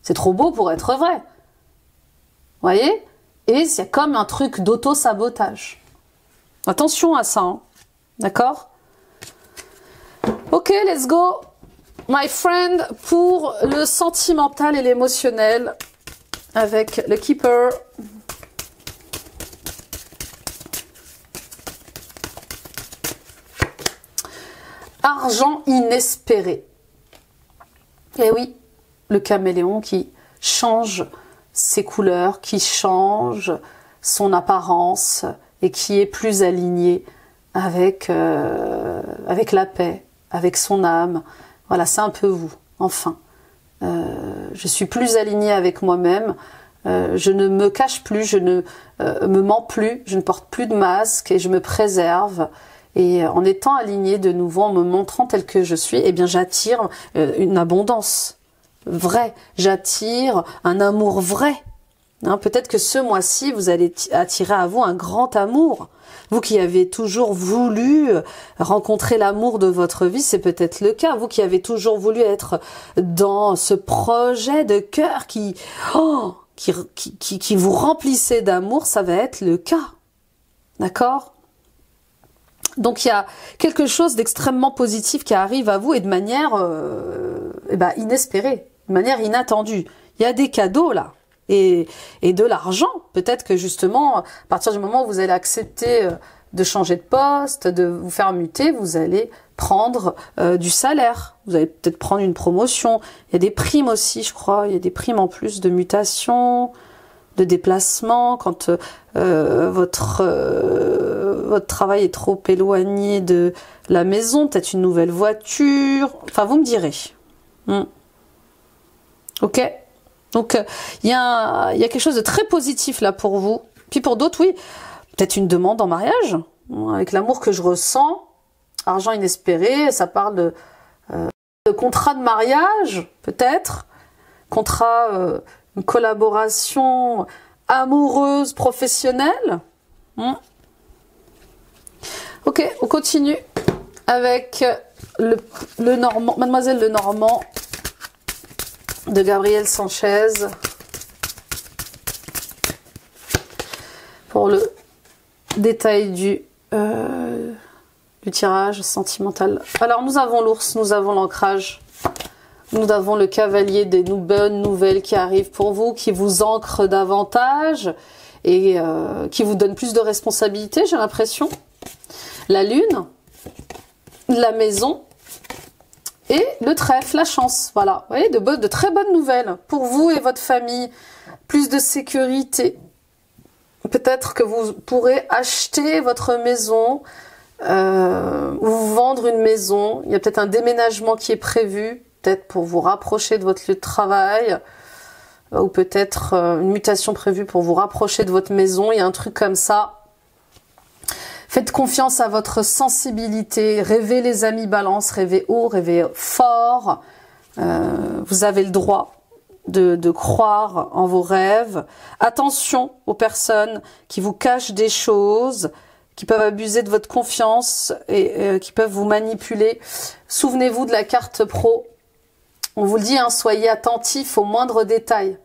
C'est trop beau pour être vrai. Vous voyez? Et il y a comme un truc d'auto-sabotage. Attention à ça, hein. D'accord? Ok, let's go, my friend, pour le sentimental et l'émotionnel avec le Keeper. Argent inespéré. Et oui, le caméléon qui change ses couleurs, qui change son apparence et qui est plus aligné avec la paix, avec son âme. Voilà, c'est un peu vous, enfin. Je suis plus alignée avec moi-même, je ne me cache plus, je ne me mens plus, je ne porte plus de masque et je me préserve. Et en étant alignée de nouveau, en me montrant tel que je suis, eh bien j'attire une abondance. vrai. J'attire un amour vrai. Hein, peut-être que ce mois-ci, vous allez attirer à vous un grand amour. Vous qui avez toujours voulu rencontrer l'amour de votre vie, c'est peut-être le cas. Vous qui avez toujours voulu être dans ce projet de cœur qui vous remplissait d'amour, ça va être le cas. D'accord? Donc il y a quelque chose d'extrêmement positif qui arrive à vous et de manière inespérée, de manière inattendue. Il y a des cadeaux là. Et de l'argent. Peut-être que justement, à partir du moment où vous allez accepter de changer de poste, de vous faire muter, vous allez prendre du salaire. Vous allez peut-être prendre une promotion. Il y a des primes aussi, je crois. Il y a des primes en plus de mutation, de déplacement. Quand votre travail est trop éloigné de la maison, peut-être une nouvelle voiture. Enfin, vous me direz. Ok ? Donc, il y a quelque chose de très positif là pour vous. Puis pour d'autres, oui, peut-être une demande en mariage. Avec l'amour que je ressens, argent inespéré, ça parle de contrat de mariage, peut-être. Contrat, une collaboration amoureuse, professionnelle. Ok, on continue avec le Normand, Mademoiselle Lenormand de Gabriel Sanchez pour le détail du tirage sentimental. Alors nous avons l'ours, nous avons l'ancrage, nous avons le cavalier des bonnes nouvelles qui arrivent pour vous, qui vous ancre davantage et qui vous donne plus de responsabilités, j'ai l'impression. La lune, la maison et le trèfle, la chance. Voilà, vous voyez, de très bonnes nouvelles pour vous et votre famille. Plus de sécurité. Peut-être que vous pourrez acheter votre maison ou vendre une maison. Il y a peut-être un déménagement qui est prévu, peut-être pour vous rapprocher de votre lieu de travail, ou peut-être une mutation prévue pour vous rapprocher de votre maison. Il y a un truc comme ça. Faites confiance à votre sensibilité, rêvez les amis balance, rêvez haut, rêvez fort. Vous avez le droit de croire en vos rêves. Attention aux personnes qui vous cachent des choses, qui peuvent abuser de votre confiance et qui peuvent vous manipuler. Souvenez-vous de la carte pro. On vous le dit, hein, soyez attentifs aux moindres détails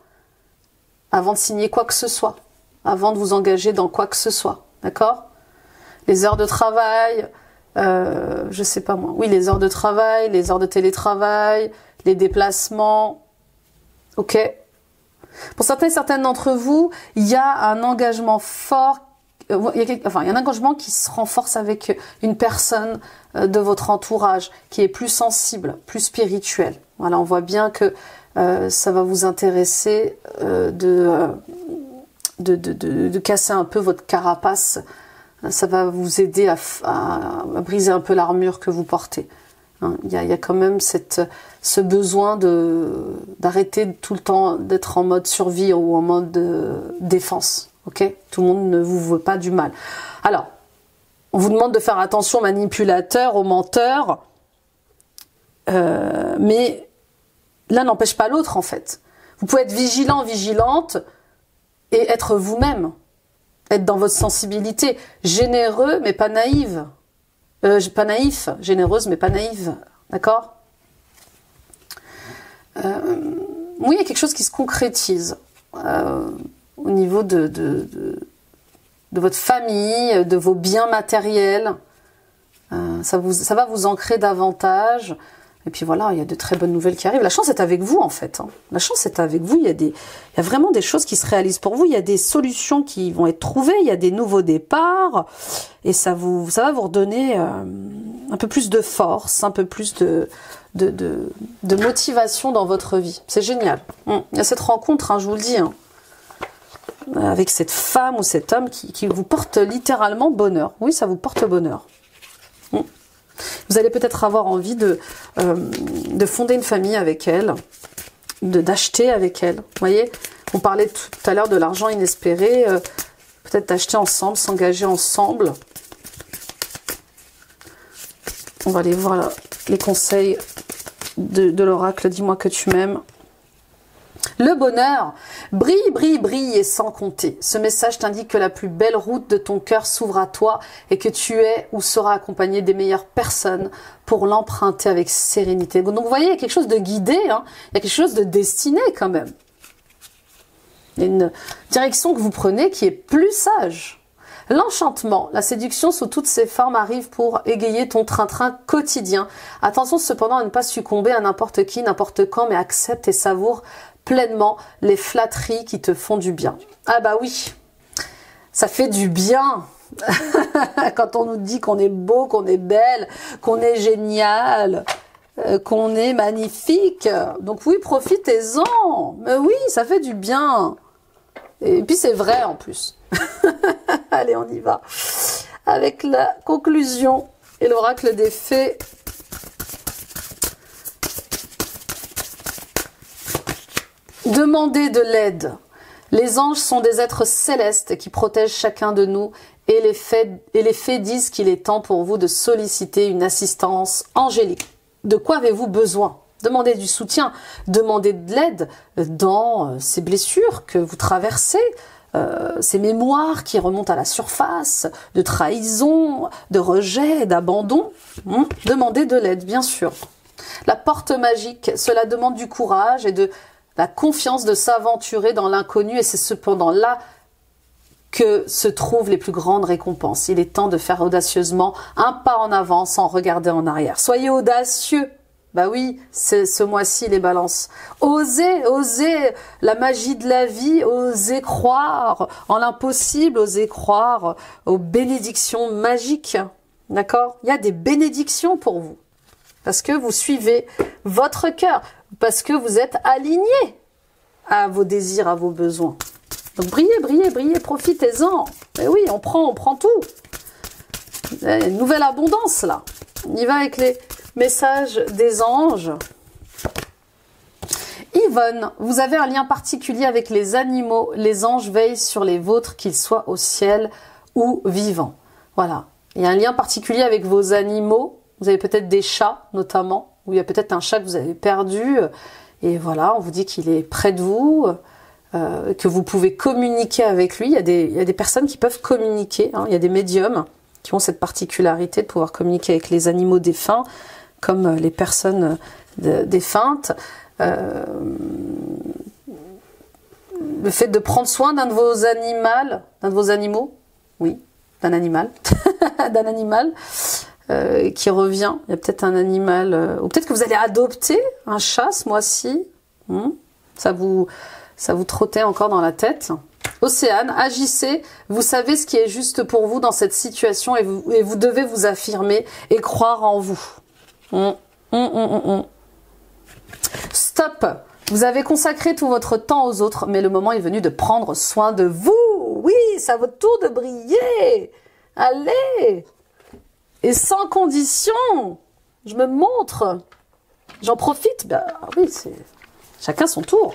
avant de signer quoi que ce soit, avant de vous engager dans quoi que ce soit. D'accord ? Les heures de travail, je sais pas moi. Oui, les heures de travail, les heures de télétravail, les déplacements. Ok. Pour certains et certaines d'entre vous, il y a un engagement fort. Il y a un engagement qui se renforce avec une personne de votre entourage qui est plus sensible, plus spirituelle. Voilà, on voit bien que ça va vous intéresser de casser un peu votre carapace. Ça va vous aider à briser un peu l'armure que vous portez. Hein, il y a quand même ce besoin d'arrêter tout le temps d'être en mode survie ou en mode défense. Ok ? Tout le monde ne vous veut pas du mal. Alors, on vous demande de faire attention aux manipulateurs, aux menteurs, mais l'un n'empêche pas l'autre en fait. Vous pouvez être vigilant, vigilante et être vous-même. Être dans votre sensibilité, généreux mais pas naïve. Pas naïf, généreuse mais pas naïve. D'accord ? Oui, il y a quelque chose qui se concrétise au niveau de votre famille, de vos biens matériels. Ça va vous ancrer davantage. Et puis voilà, il y a de très bonnes nouvelles qui arrivent. La chance est avec vous en fait. Hein. La chance est avec vous. Il y a vraiment des choses qui se réalisent pour vous. Il y a des solutions qui vont être trouvées. Il y a des nouveaux départs. Et ça va vous redonner un peu plus de force, un peu plus de motivation dans votre vie. C'est génial. Il y a cette rencontre, hein, je vous le dis, hein, avec cette femme ou cet homme qui vous porte littéralement bonheur. Oui, ça vous porte bonheur. Vous allez peut-être avoir envie de fonder une famille avec elle, d'acheter avec elle. Vous voyez, on parlait tout à l'heure de l'argent inespéré, peut-être d'acheter ensemble, s'engager ensemble. On va aller voir les conseils de l'oracle. Dis-moi que tu m'aimes. Le bonheur brille, brille, brille et sans compter. Ce message t'indique que la plus belle route de ton cœur s'ouvre à toi et que tu es ou seras accompagné des meilleures personnes pour l'emprunter avec sérénité. Donc vous voyez, il y a quelque chose de guidé, hein, il y a quelque chose de destiné quand même. Il y a une direction que vous prenez qui est plus sage. L'enchantement, la séduction sous toutes ses formes arrive pour égayer ton train-train quotidien. Attention cependant à ne pas succomber à n'importe qui, n'importe quand, mais accepte et savoure pleinement les flatteries qui te font du bien. Ah bah oui, ça fait du bien quand on nous dit qu'on est beau, qu'on est belle, qu'on est génial, qu'on est magnifique. Donc oui, profitez-en. Mais oui, ça fait du bien. Et puis c'est vrai en plus. Allez, on y va. Avec la conclusion et l'oracle des fées. Demandez de l'aide. Les anges sont des êtres célestes qui protègent chacun de nous et les fées disent qu'il est temps pour vous de solliciter une assistance angélique. De quoi avez-vous besoin? Demandez du soutien, demandez de l'aide dans ces blessures que vous traversez, ces mémoires qui remontent à la surface, de trahison, de rejet, d'abandon. Demandez de l'aide, bien sûr. La porte magique, cela demande du courage et de la confiance de s'aventurer dans l'inconnu et c'est cependant là que se trouvent les plus grandes récompenses. Il est temps de faire audacieusement un pas en avant sans regarder en arrière. Soyez audacieux. Bah oui, c'est ce mois-ci les balances. Osez, osez la magie de la vie, osez croire en l'impossible, osez croire aux bénédictions magiques. D'accord? Il y a des bénédictions pour vous. Parce que vous suivez votre cœur. Parce que vous êtes aligné à vos désirs, à vos besoins. Donc brillez, brillez, brillez, profitez-en. Mais oui, on prend tout. Il y a une nouvelle abondance là. On y va avec les messages des anges. Yvonne, vous avez un lien particulier avec les animaux. Les anges veillent sur les vôtres, qu'ils soient au ciel ou vivants. Voilà. Il y a un lien particulier avec vos animaux. Vous avez peut-être des chats, notamment, ou il y a peut-être un chat que vous avez perdu. Et voilà, on vous dit qu'il est près de vous, que vous pouvez communiquer avec lui. Il y a des personnes qui peuvent communiquer. Hein. Il y a des médiums qui ont cette particularité de pouvoir communiquer avec les animaux défunts, comme les personnes défuntes. Le fait de prendre soin d'un de vos animaux, oui, d'un animal, d'un animal qui revient. Il y a peut-être un animal, ou peut-être que vous allez adopter un chat ce mois-ci. Ça vous trottait encore dans la tête. Océane, agissez, vous savez ce qui est juste pour vous dans cette situation et vous devez vous affirmer et croire en vous. Stop, vous avez consacré tout votre temps aux autres, mais le moment est venu de prendre soin de vous. Oui, c'est à votre tour de briller. Allez. Et sans condition, je me montre. J'en profite. Ben oui, c'est chacun son tour.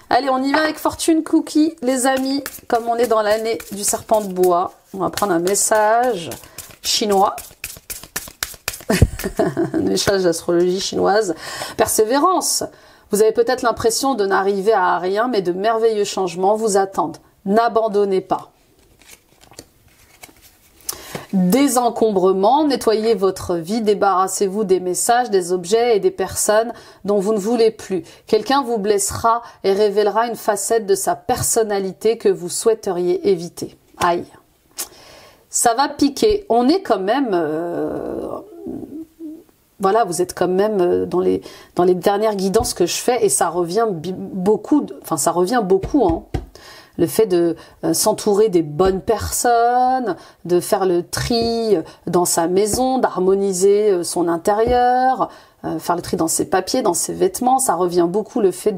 Allez, on y va avec Fortune Cookie, les amis. Comme on est dans l'année du serpent de bois, on va prendre un message chinois. Un message d'astrologie chinoise. Persévérance. Vous avez peut-être l'impression de n'arriver à rien, mais de merveilleux changements vous attendent. N'abandonnez pas. Désencombrement, nettoyez votre vie, débarrassez-vous des messages, des objets et des personnes dont vous ne voulez plus. Quelqu'un vous blessera et révélera une facette de sa personnalité que vous souhaiteriez éviter. Aïe, ça va piquer. On est quand même... voilà, vous êtes quand même dans les dernières guidances que je fais et ça revient beaucoup, hein. Le fait de s'entourer des bonnes personnes, de faire le tri dans sa maison, d'harmoniser son intérieur, faire le tri dans ses papiers, dans ses vêtements, ça revient beaucoup le fait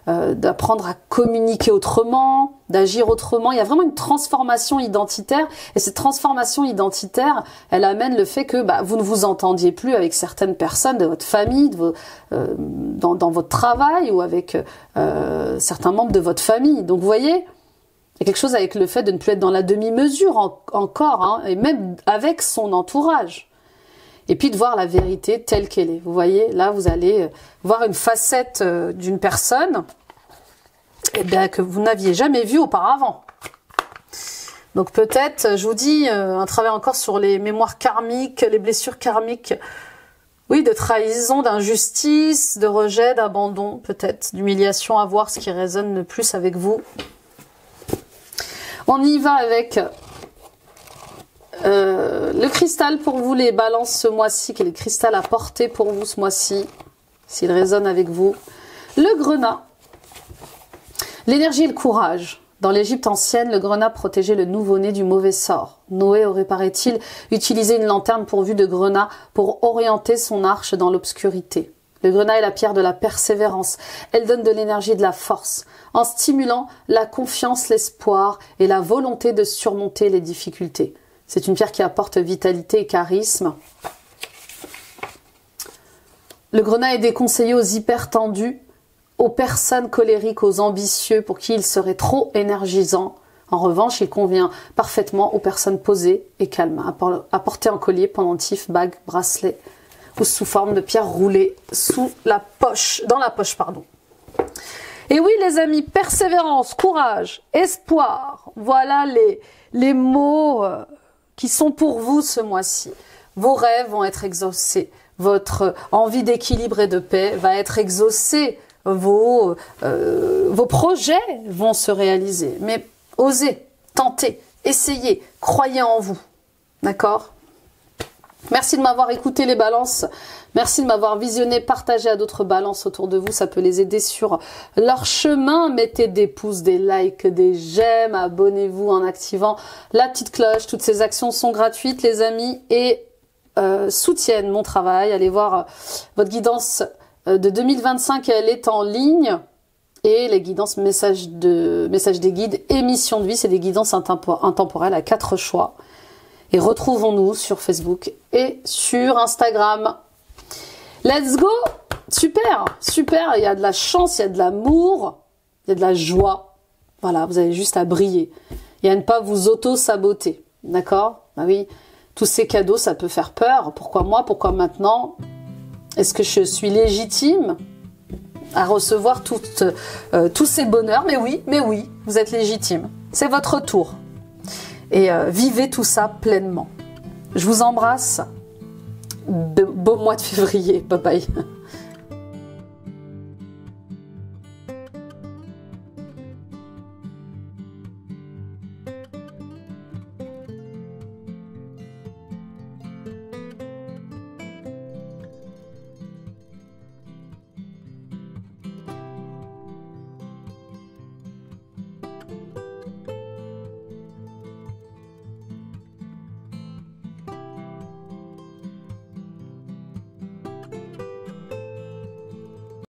d'apprendre à communiquer autrement, d'agir autrement. Il y a vraiment une transformation identitaire et cette transformation identitaire, elle amène le fait que vous ne vous entendiez plus avec certaines personnes de votre famille, dans votre travail ou avec certains membres de votre famille. Donc vous voyez, il y a quelque chose avec le fait de ne plus être dans la demi-mesure encore, hein, et même avec son entourage. Et puis de voir la vérité telle qu'elle est. Vous voyez, là, vous allez voir une facette d'une personne eh bien, que vous n'aviez jamais vu auparavant. Donc peut-être, je vous dis, un travail encore sur les mémoires karmiques, les blessures karmiques, oui, de trahison, d'injustice, de rejet, d'abandon, peut-être, d'humiliation, à voir ce qui résonne le plus avec vous. On y va avec le cristal pour vous, les balances ce mois-ci. Quel est le cristal à porter pour vous ce mois-ci, s'il résonne avec vous? Le grenat. L'énergie et le courage. Dans l'Égypte ancienne, le grenat protégeait le nouveau-né du mauvais sort. Noé aurait, paraît-il, utilisé une lanterne pourvue de grenat pour orienter son arche dans l'obscurité. Le grenat est la pierre de la persévérance. Elle donne de l'énergie et de la force, en stimulant la confiance, l'espoir et la volonté de surmonter les difficultés. C'est une pierre qui apporte vitalité et charisme. Le grenat est déconseillé aux hypertendus, aux personnes colériques, aux ambitieux, pour qui il serait trop énergisant. En revanche, il convient parfaitement aux personnes posées et calmes, à porter en collier, pendentif, bague, bracelet, ou sous forme de pierre roulée dans la poche, pardon. Et oui, les amis, persévérance, courage, espoir, voilà les mots qui sont pour vous ce mois-ci. Vos rêves vont être exaucés, votre envie d'équilibre et de paix va être exaucée. Vos projets vont se réaliser. Mais osez, tentez, essayez, croyez en vous. D'accord? Merci de m'avoir écouté les balances. Merci de m'avoir visionné, partagé à d'autres balances autour de vous. Ça peut les aider sur leur chemin. Mettez des pouces, des likes, des j'aime. Abonnez-vous en activant la petite cloche. Toutes ces actions sont gratuites, les amis, et soutiennent mon travail. Allez voir votre guidance de 2025, elle est en ligne, et les guidances messages des guides et mission de vie, c'est des guidances intemporelles à 4 choix. Et retrouvons-nous sur Facebook et sur Instagram. Let's go! Super, super, il y a de la chance, il y a de l'amour, il y a de la joie. Voilà, vous avez juste à briller et à ne pas vous auto-saboter, d'accord? Ah oui, tous ces cadeaux, ça peut faire peur. Pourquoi moi? Pourquoi maintenant? Est-ce que je suis légitime à recevoir tous ces bonheurs? Mais oui, vous êtes légitime. C'est votre tour. Et vivez tout ça pleinement. Je vous embrasse. Beau mois de février. Bye bye.